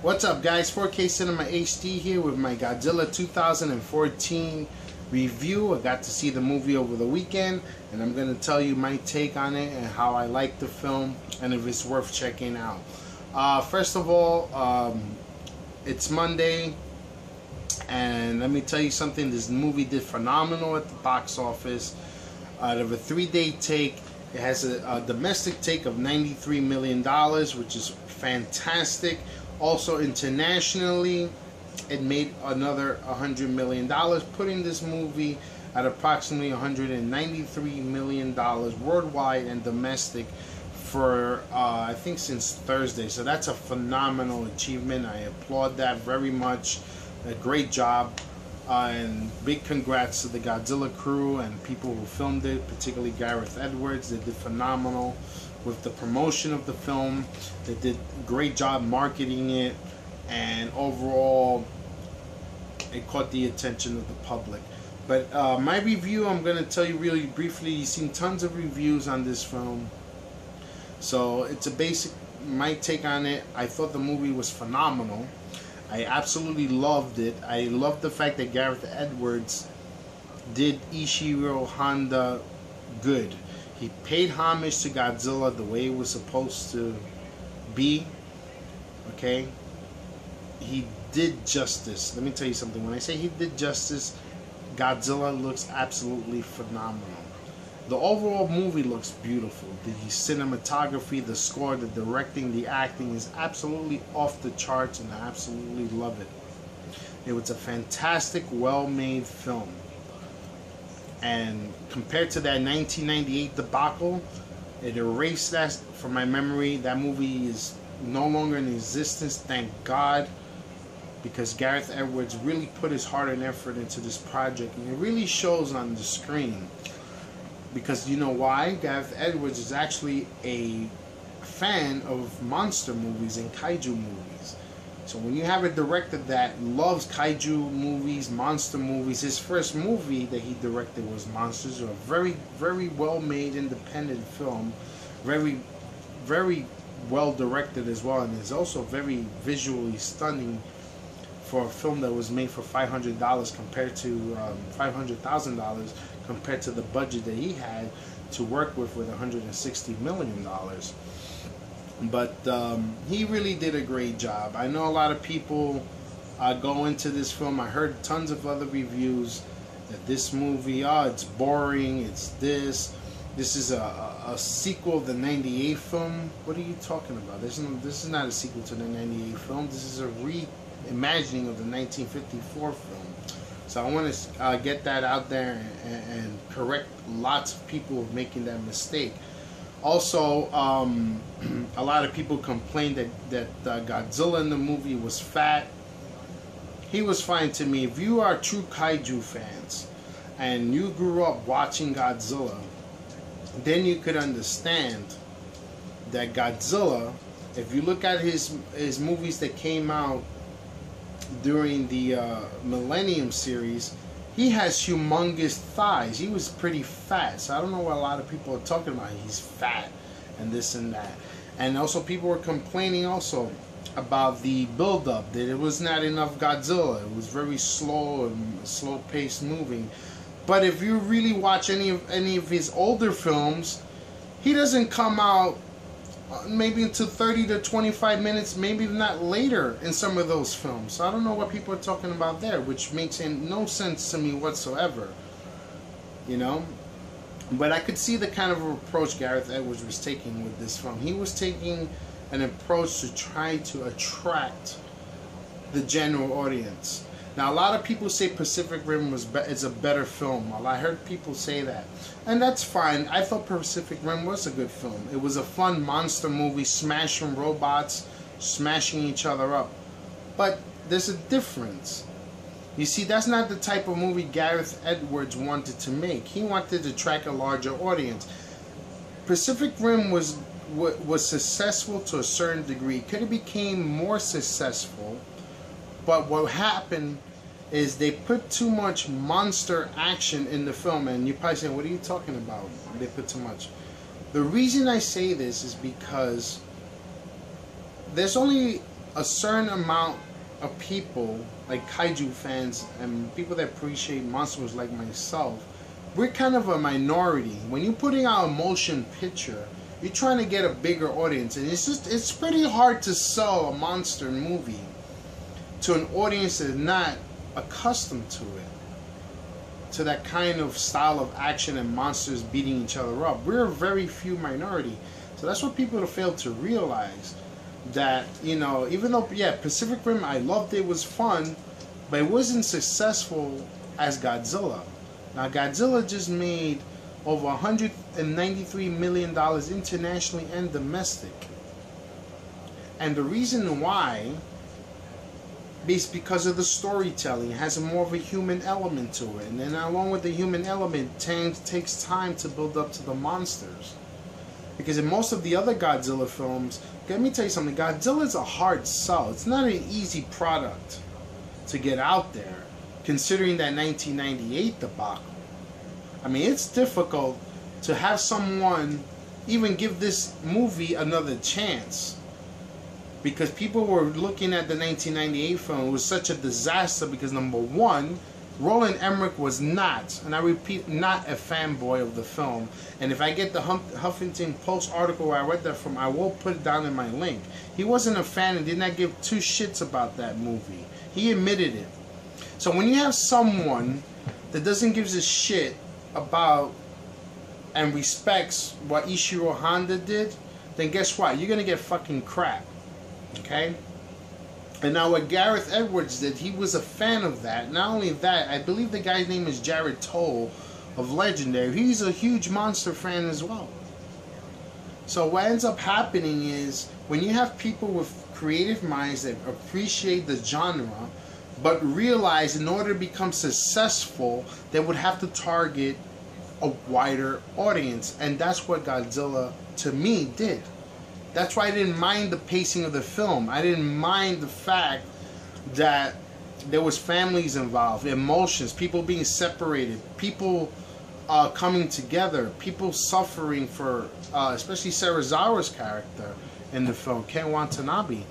What's up, guys? 4K Cinema HD here with my Godzilla 2014 review. I got to see the movie over the weekend, and I'm going to tell you my take on it and how I like the film and if it's worth checking out. First of all, it's Monday, and let me tell you something. This movie did phenomenal at the box office. Out of a 3-day take, it has a domestic take of $93 million, which is fantastic. Also internationally, it made another $100 million, putting this movie at approximately $193 million worldwide and domestic for I think since Thursday. So that's a phenomenal achievement. I applaud that very much. A great job, and big congrats to the Godzilla crew and people who filmed it, particularly Gareth Edwards. They did phenomenal with the promotion of the film. They did a great job marketing it, and overall it caught the attention of the public. But my review, I'm going to tell you really briefly. You've seen tons of reviews on this film, so it's a basic my take on it. I thought the movie was phenomenal. I absolutely loved it. I loved the fact that Gareth Edwards did Ishiro Honda good. He paid homage to Godzilla the way it was supposed to be. Okay? He did justice. Let me tell you something. When I say he did justice, Godzilla looks absolutely phenomenal. The overall movie looks beautiful. The cinematography, the score, the directing, the acting is absolutely off the charts, and I absolutely love it. It was a fantastic, well-made film. And compared to that 1998 debacle, it erased that from my memory. That movie is no longer in existence, thank God, because Gareth Edwards really put his heart and effort into this project, and it really shows on the screen. Because you know why? Gareth Edwards is actually a fan of monster movies and kaiju movies. So when you have a director that loves kaiju movies, monster movies, his first movie that he directed was Monsters, a very, very well-made independent film, very, very well directed as well, and is also very visually stunning for a film that was made for $500 compared to $500,000 compared to the budget that he had to work with $160 million. But he really did a great job. I know a lot of people go into this film. I heard tons of other reviews that this movie, it's boring, it's this is a sequel of the 98 film. What are you talking about? This is not a sequel to the 98 film. This is a reimagining of the 1954 film. So I want to get that out there and correct lots of people making that mistake. Also, a lot of people complained that Godzilla in the movie was fat. He was fine to me. If you are true kaiju fans and you grew up watching Godzilla, then you could understand that Godzilla, if you look at his movies that came out during the Millennium series, he has humongous thighs. He was pretty fat. So I don't know what a lot of people are talking about. He's fat and this and that. And also people were complaining also about the build-up, that it was not enough Godzilla. It was very slow and slow-paced moving. But if you really watch any of his older films, he doesn't come out maybe into 30 to 25 minutes, maybe not later in some of those films. So I don't know what people are talking about there, which makes no sense to me whatsoever. You know? But I could see the kind of approach Gareth Edwards was taking with this film. He was taking an approach to try to attract the general audience. Now, a lot of people say Pacific Rim is a better film. Well, I heard people say that. And that's fine. I thought Pacific Rim was a good film. It was a fun monster movie, smashing robots, smashing each other up. But there's a difference. You see, that's not the type of movie Gareth Edwards wanted to make. He wanted to attract a larger audience. Pacific Rim was successful to a certain degree. Could have became more successful. But what happened is they put too much monster action in the film, and you're probably saying, what are you talking about? They put too much. The reason I say this is because there's only a certain amount of people, like kaiju fans and people that appreciate monsters like myself, we're kind of a minority. When you're putting out a motion picture, you're trying to get a bigger audience, and it's pretty hard to sell a monster movie to an audience that's not accustomed to it, to that kind of style of action and monsters beating each other up. We're a very few minority. So that's what people have failed to realize. That, you know, even though, yeah, Pacific Rim, I loved it, was fun, but it wasn't successful as Godzilla. Now, Godzilla just made over $193 million internationally and domestic. And the reason why is because of the storytelling. It has more of a human element to it. And then along with the human element, takes time to build up to the monsters. Because in most of the other Godzilla films, let me tell you something, Godzilla's a hard sell. It's not an easy product to get out there, considering that 1998 debacle. I mean, it's difficult to have someone even give this movie another chance. Because people were looking at the 1998 film, it was such a disaster because, number one, Roland Emmerich was not, and I repeat, not a fanboy of the film. And if I get the Huffington Post article where I read that from, I will put it down in my link. He wasn't a fan and did not give two shits about that movie. He admitted it. So when you have someone that doesn't give a shit about and respects what Ishiro Honda did, then guess what? You're going to get fucking crap. Okay? And now what Gareth Edwards did, he was a fan of that. Not only that, I believe the guy's name is Jared Tull of Legendary. He's a huge monster fan as well. So what ends up happening is, when you have people with creative minds that appreciate the genre, but realize in order to become successful, they would have to target a wider audience. And that's what Godzilla, to me, did. That's why I didn't mind the pacing of the film. I didn't mind the fact that there was families involved, emotions, people being separated, people coming together, people suffering for, especially Serizawa's character in the film, Ken Watanabe.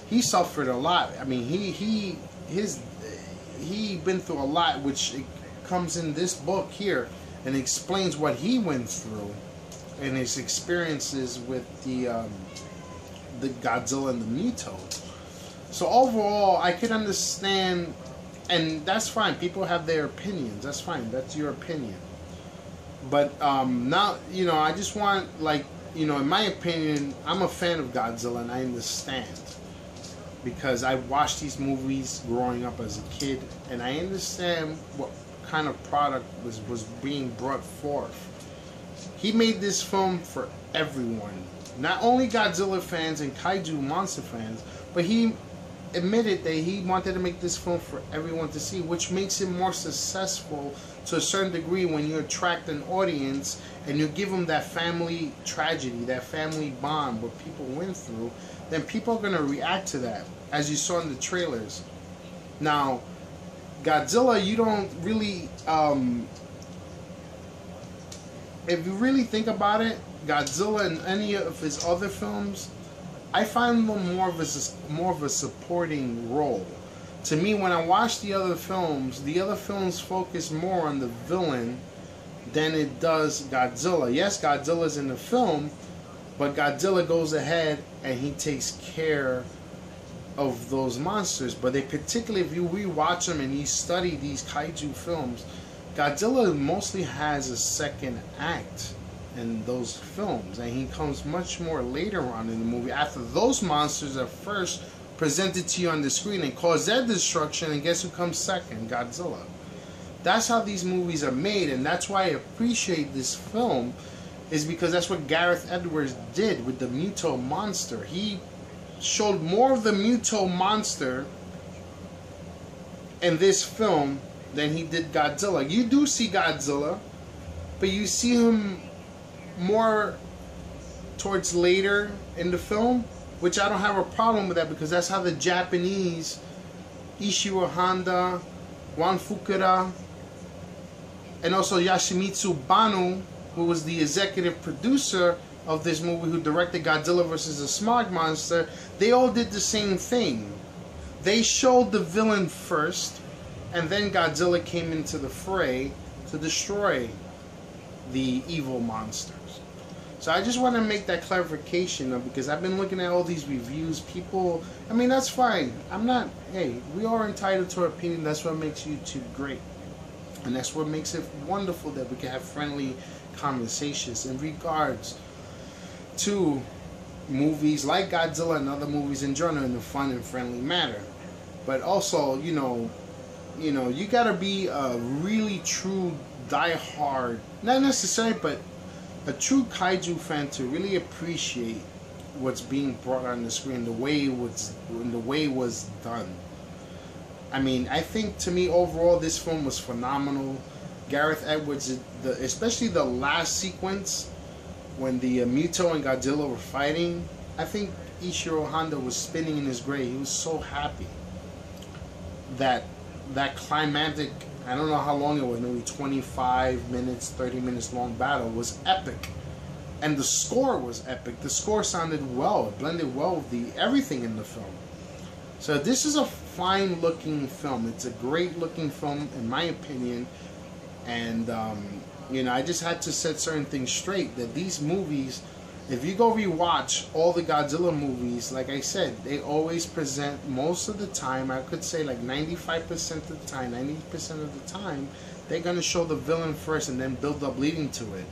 He suffered a lot. I mean, he been through a lot, which comes in this book here and explains what he went through and his experiences with the Godzilla and the Muto. So overall, I can understand, and that's fine. People have their opinions. That's fine. That's your opinion. But now, you know, I just want, like, you know, in my opinion, I'm a fan of Godzilla, and I understand. Because I watched these movies growing up as a kid, and I understand what kind of product was being brought forth. He made this film for everyone. Not only Godzilla fans and kaiju monster fans, but he admitted that he wanted to make this film for everyone to see, which makes it more successful to a certain degree when you attract an audience and you give them that family tragedy, that family bond, what people went through, then people are going to react to that, as you saw in the trailers. Now, Godzilla, you don't really, if you really think about it, Godzilla and any of his other films, I find them more of a supporting role. To me, when I watch the other films focus more on the villain than it does Godzilla. Yes, Godzilla's in the film, but Godzilla goes ahead and he takes care of those monsters. But they particularly, if you rewatch them and you study these kaiju films, Godzilla mostly has a second act in those films, and he comes much more later on in the movie after those monsters are first presented to you on the screen and cause their destruction, and guess who comes second? Godzilla. That's how these movies are made, and that's why I appreciate this film, is because that's what Gareth Edwards did with the Muto monster. He showed more of the Muto monster in this film than he did Godzilla. You do see Godzilla, but you see him more towards later in the film, which I don't have a problem with that, because that's how the Japanese Ishiro Honda, Wan Fukura, and also Yoshimitsu Banno, who was the executive producer, of this movie who directed Godzilla vs. the Smog Monster, they all did the same thing. They showed the villain first, and then Godzilla came into the fray to destroy the evil monsters. So I just want to make that clarification, because I've been looking at all these reviews. People, I mean, that's fine. I'm not, hey, we are entitled to our opinion. That's what makes YouTube great. And that's what makes it wonderful that we can have friendly conversations in regards to movies like Godzilla and other movies in general in a fun and friendly manner. But also, you gotta be a really true die-hard, not necessarily, but a true kaiju fan to really appreciate what's being brought on the screen, the way it was done. I mean, I think, to me, overall, this film was phenomenal. Gareth Edwards, especially the last sequence when the Muto and Godzilla were fighting, I think Ishiro Honda was spinning in his grave. He was so happy. That climactic, I don't know how long it was, maybe 25 minutes, 30 minutes long battle was epic. And the score was epic. The score sounded well. It blended well with everything in the film. So this is a fine looking film. It's a great looking film in my opinion. And I just had to set certain things straight, that these movies, if you go rewatch all the Godzilla movies, like I said, they always present, most of the time, I could say like 95% of the time, 90% of the time, they're going to show the villain first and then build up leading to it.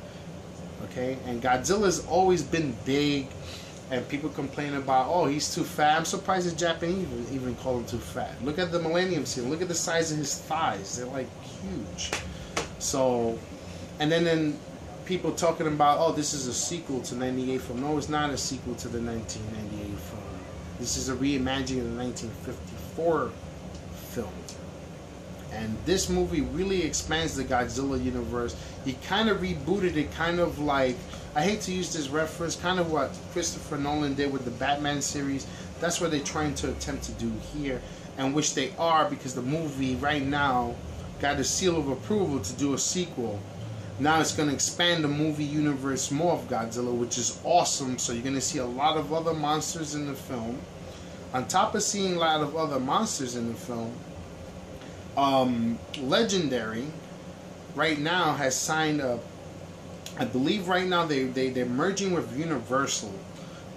Okay? And Godzilla's always been big, and people complain about, oh, he's too fat. I'm surprised the Japanese even call him too fat. Look at the Millennium Scene. Look at the size of his thighs. They're like huge. So, and then people talking about, oh, this is a sequel to 98 film. No, it's not a sequel to the 1998 film. This is a reimagining of the 1954 film. And this movie really expands the Godzilla universe. He kind of rebooted it, kind of like, I hate to use this reference, kind of what Christopher Nolan did with the Batman series. That's what they're trying to attempt to do here, and which they are, because the movie right now got a seal of approval to do a sequel. Now it's going to expand the movie universe more of Godzilla, which is awesome. So you're going to see a lot of other monsters in the film. On top of seeing a lot of other monsters in the film, Legendary right now has signed up, I believe right now they're merging with Universal,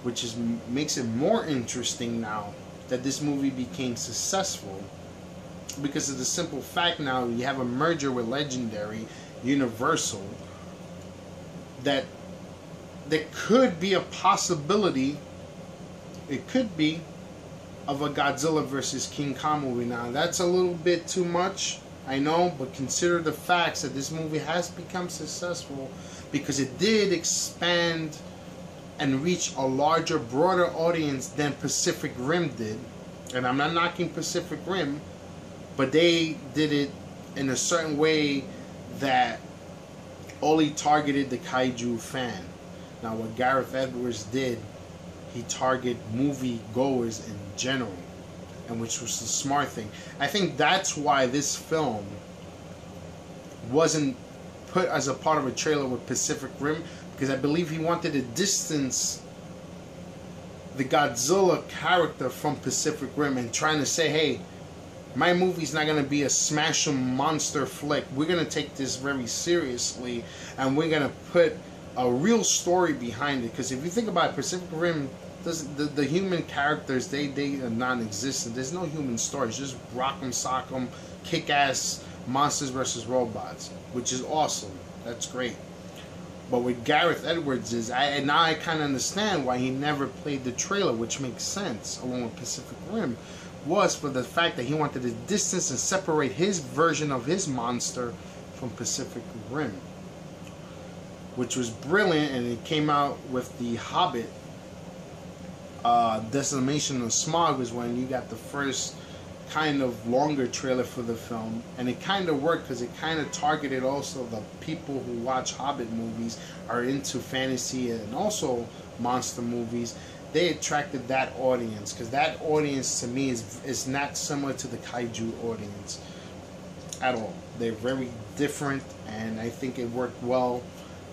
which makes it more interesting now that this movie became successful, because of the simple fact now you have a merger with Legendary, Universal, that there could be a possibility, it could be, of a Godzilla versus King Kong movie. Now that's a little bit too much, I know, but consider the facts that this movie has become successful because it did expand and reach a larger, broader audience than Pacific Rim did. And I'm not knocking Pacific Rim, but they did it in a certain way that only targeted the kaiju fan. Now what Gareth Edwards did, he targeted movie goers in general, and which was the smart thing. I think that's why this film wasn't put as a part of a trailer with Pacific Rim, because I believe he wanted to distance the Godzilla character from Pacific Rim and trying to say, hey, my movie's not going to be a smash 'em monster flick. We're going to take this very seriously, and we're going to put a real story behind it. Because if you think about it, Pacific Rim, the human characters, they are non-existent. There's no human stories. Just rock 'em, sock 'em, kick-ass monsters versus robots, which is awesome. That's great. But with Gareth Edwards, now I kind of understand why he never played the trailer, which makes sense, along with Pacific Rim, was for the fact that he wanted to distance and separate his version of his monster from Pacific Rim, which was brilliant. And it came out with the Hobbit, Decimation of Smog was when you got the first kind of longer trailer for the film, and it kind of worked because it kind of targeted also the people who watch Hobbit movies, are into fantasy and also monster movies. They attracted that audience, because that audience to me is not similar to the kaiju audience at all. They're very different, and I think it worked well.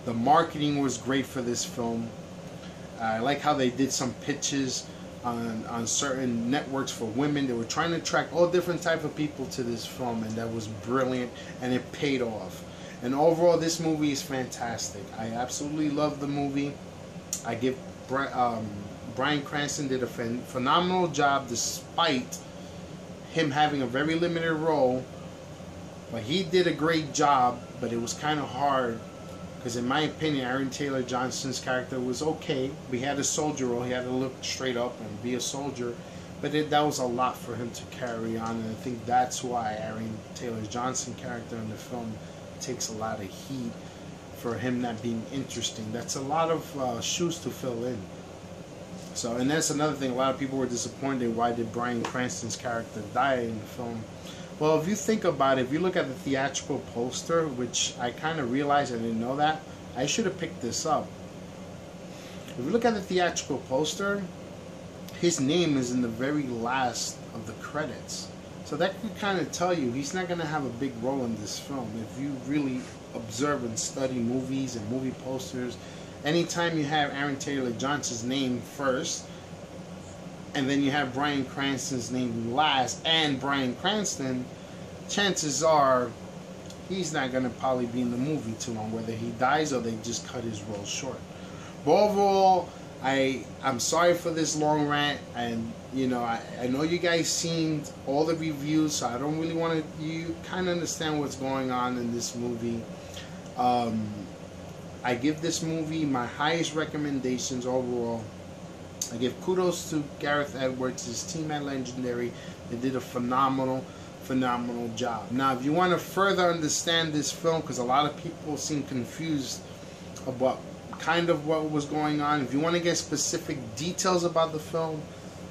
The marketing was great for this film. I like how they did some pitches on certain networks for women. They were trying to attract all different type of people to this film, and that was brilliant, and it paid off. And overall, this movie is fantastic. I absolutely love the movie. I give Bryan Cranston did a phenomenal job despite him having a very limited role. But he did a great job, but it was kind of hard because in my opinion, Aaron Taylor Johnson's character was okay. We had a soldier role. He had to look straight up and be a soldier. But that was a lot for him to carry on, and I think that's why Aaron Taylor Johnson character in the film takes a lot of heat for him not being interesting. That's a lot of shoes to fill in. So, and that's another thing. A lot of people were disappointed. Why did Bryan Cranston's character die in the film? Well, if you think about it, if you look at the theatrical poster, which I kind of realized I didn't know that, I should have picked this up. If you look at the theatrical poster, his name is in the very last of the credits. So that could kind of tell you he's not going to have a big role in this film. If you really observe and study movies and movie posters, anytime you have Aaron Taylor Johnson's name first, and then you have Bryan Cranston's name last, and Bryan Cranston, chances are he's not going to probably be in the movie too long, whether he dies or they just cut his role short. But overall, I'm sorry for this long rant, and you know, I know you guys seen all the reviews, so I don't really want to, you kind of understand what's going on in this movie. I give this movie my highest recommendations overall. I give kudos to Gareth Edwards, his team at Legendary. They did a phenomenal job. Now, if you want to further understand this film, because a lot of people seem confused about kind of what was going on, if you want to get specific details about the film,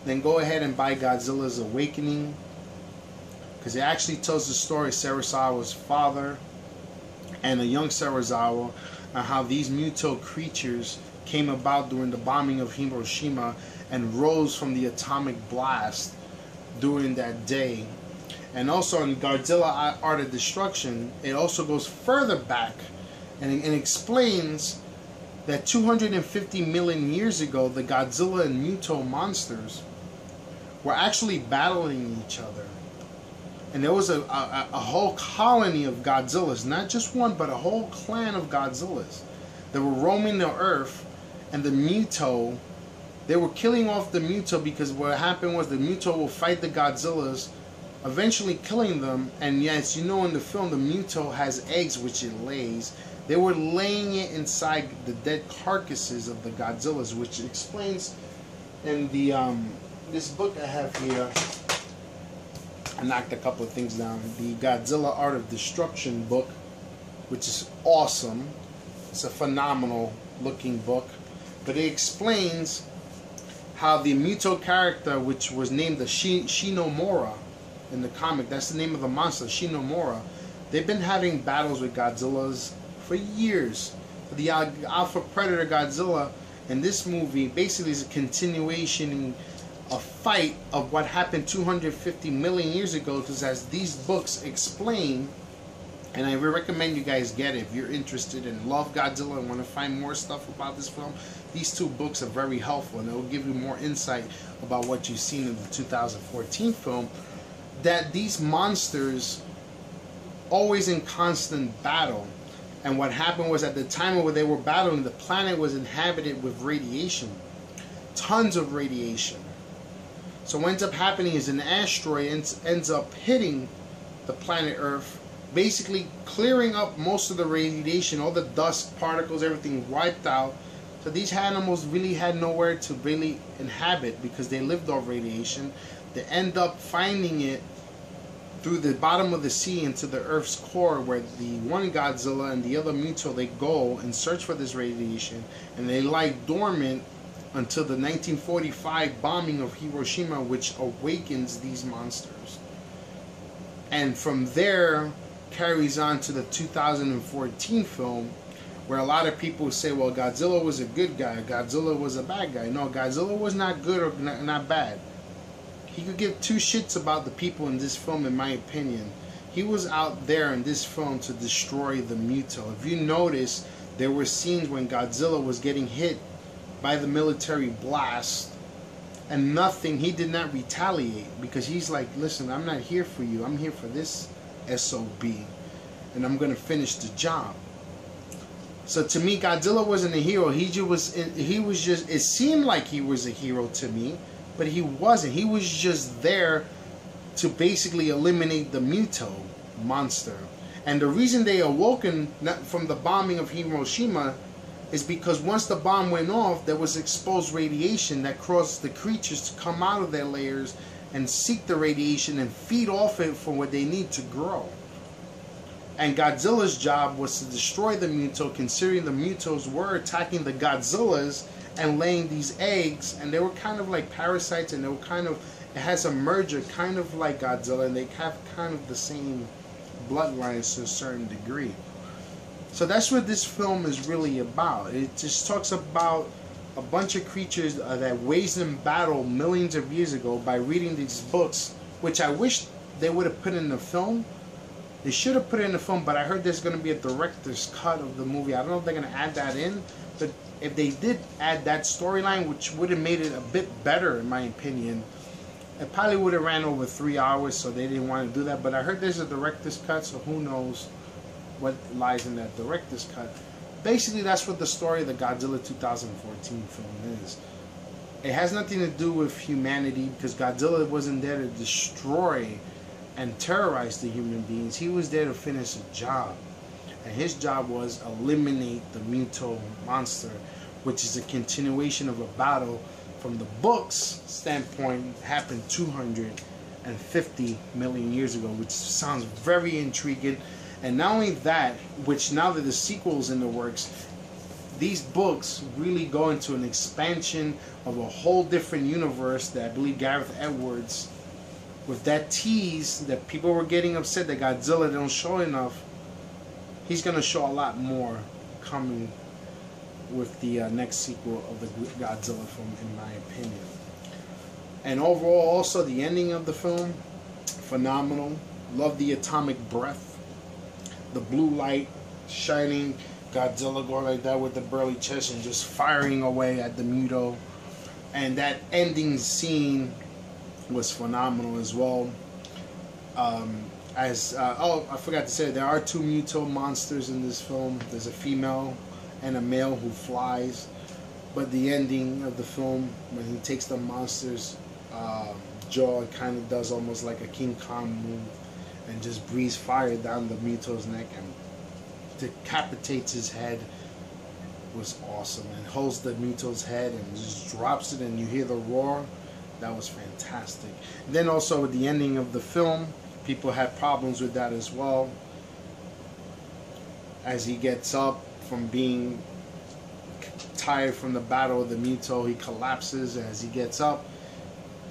then go ahead and buy Godzilla's Awakening, because it actually tells the story of Serizawa's father and a young Serizawa, and how these Muto creatures came about during the bombing of Hiroshima and rose from the atomic blast during that day. And also in Godzilla Art of Destruction, it also goes further back and explains that 250 million years ago, the Godzilla and Muto monsters were actually battling each other. And there was a whole colony of Godzillas, not just one, but a whole clan of Godzillas that were roaming the earth. And the Muto, they were killing off the Muto because what happened was the Muto will fight the Godzillas, eventually killing them. And yes, you know in the film, the Muto has eggs which it lays. They were laying it inside the dead carcasses of the Godzillas, which explains in the this book I have here. I knocked a couple of things down. The Godzilla Art of Destruction book, which is awesome. It's a phenomenal looking book. But it explains how the Muto character, which was named the Shinomura in the comic, that's the name of the monster, Shinomura, they've been having battles with Godzillas for years. The Alpha Predator Godzilla in this movie basically is a continuation, a fight of what happened 250 million years ago, because as these books explain, and I recommend you guys get it if you're interested and love Godzilla and want to find more stuff about this film. These two books are very helpful, and it will give you more insight about what you've seen in the 2014 film. That these monsters always in constant battle, and what happened was at the time where they were battling, the planet was inhabited with radiation, tons of radiation. So what ends up happening is an asteroid ends up hitting the planet Earth, basically clearing up most of the radiation, all the dust particles, everything wiped out. So these animals really had nowhere to really inhabit because they lived off radiation. They end up finding it through the bottom of the sea into the Earth's core, where the one Godzilla and the other Muto, they go and search for this radiation, and they lie dormant until the 1945 bombing of Hiroshima, which awakens these monsters. And from there carries on to the 2014 film, where a lot of people say, well, Godzilla was a good guy, Godzilla was a bad guy. No, Godzilla was not good or not bad. He could give two shits about the people in this film, in my opinion. He was out there in this film to destroy the Muto. If you notice, there were scenes when Godzilla was getting hit by the military blast, and nothing, he did not retaliate, because he's like, listen, I'm not here for you, I'm here for this SOB, and I'm gonna finish the job. So to me, Godzilla wasn't a hero. He just, it seemed like he was a hero to me, but he wasn't. He was just there to basically eliminate the Muto monster. And the reason they awoken from the bombing of Hiroshima is because once the bomb went off, there was exposed radiation that caused the creatures to come out of their layers and seek the radiation and feed off it for what they need to grow. And Godzilla's job was to destroy the Muto, considering the Mutos were attacking the Godzillas and laying these eggs, and they were kind of like parasites, and they were kind of, it has a merger kind of like Godzilla, and they have kind of the same bloodlines to a certain degree. So that's what this film is really about. It just talks about a bunch of creatures that waged in battle millions of years ago by reading these books, which I wish they would have put in the film. They should have put it in the film, but I heard there's going to be a director's cut of the movie. I don't know if they're going to add that in, but if they did add that storyline, which would have made it a bit better in my opinion, it probably would have ran over 3 hours, so they didn't want to do that. But I heard there's a director's cut, so who knows what lies in that director's cut. Basically, that's what the story of the Godzilla 2014 film is. It has nothing to do with humanity, because Godzilla wasn't there to destroy and terrorize the human beings. He was there to finish a job, and his job was eliminate the Muto monster, which is a continuation of a battle from the book's standpoint happened 250 million years ago, which sounds very intriguing. And not only that, which now that the sequel's in the works, these books really go into an expansion of a whole different universe that I believe Gareth Edwards, with that tease that people were getting upset that Godzilla don't show enough, he's going to show a lot more coming with the next sequel of the Godzilla film, in my opinion. And overall, also, the ending of the film, phenomenal. Love the atomic breath, the blue light shining, Godzilla going like that with the burly chest and just firing away at the Muto. And that ending scene was phenomenal as well. Oh, I forgot to say, there are 2 Muto monsters in this film. There's a female and a male who flies. But the ending of the film, when he takes the monster's jaw, it kind of does almost like a King Kong move and just breathes fire down the Muto's neck and decapitates his head, was awesome. And holds the Muto's head and just drops it, and you hear the roar. That was fantastic. And then also with the ending of the film, people had problems with that as well. As he gets up from being tired from the battle of the Muto, he collapses. As he gets up,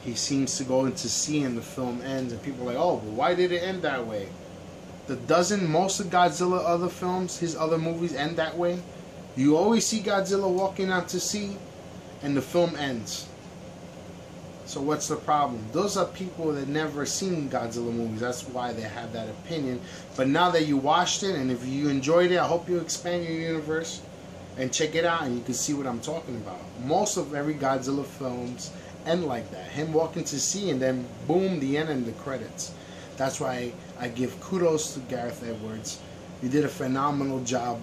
he seems to go into sea, and the film ends. And people are like, oh, well, why did it end that way? Most of Godzilla other films, his other movies, end that way. You always see Godzilla walking out to sea, and the film ends. So what's the problem? Those are people that never seen Godzilla movies. That's why they have that opinion. But now that you watched it, and if you enjoyed it, I hope you expand your universe and check it out, and you can see what I'm talking about. Most of every Godzilla films end like that. Him walking to sea, and then boom, the end and the credits. That's why I give kudos to Gareth Edwards. You did a phenomenal job.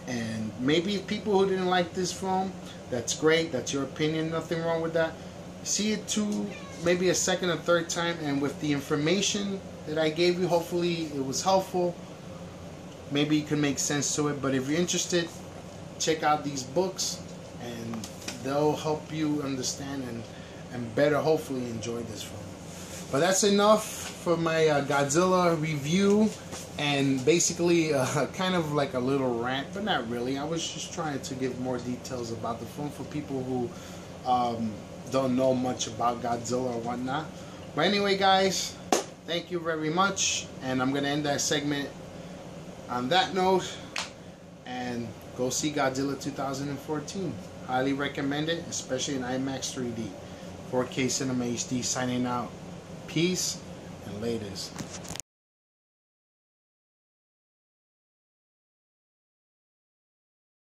And maybe people who didn't like this film, that's great. That's your opinion. Nothing wrong with that. See it maybe a second or third time, and with the information that I gave you, hopefully it was helpful. Maybe you can make sense to it. But if you're interested, check out these books, and they'll help you understand and better hopefully enjoy this film. But that's enough for my Godzilla review, and basically kind of like a little rant, but not really. I was just trying to give more details about the film for people who don't know much about Godzilla or whatnot. But anyway, guys, thank you very much, and I'm going to end that segment on that note, and go see Godzilla 2014. Highly recommend it, especially in IMAX 3D. 4K Cinema HD signing out. Peace and laters.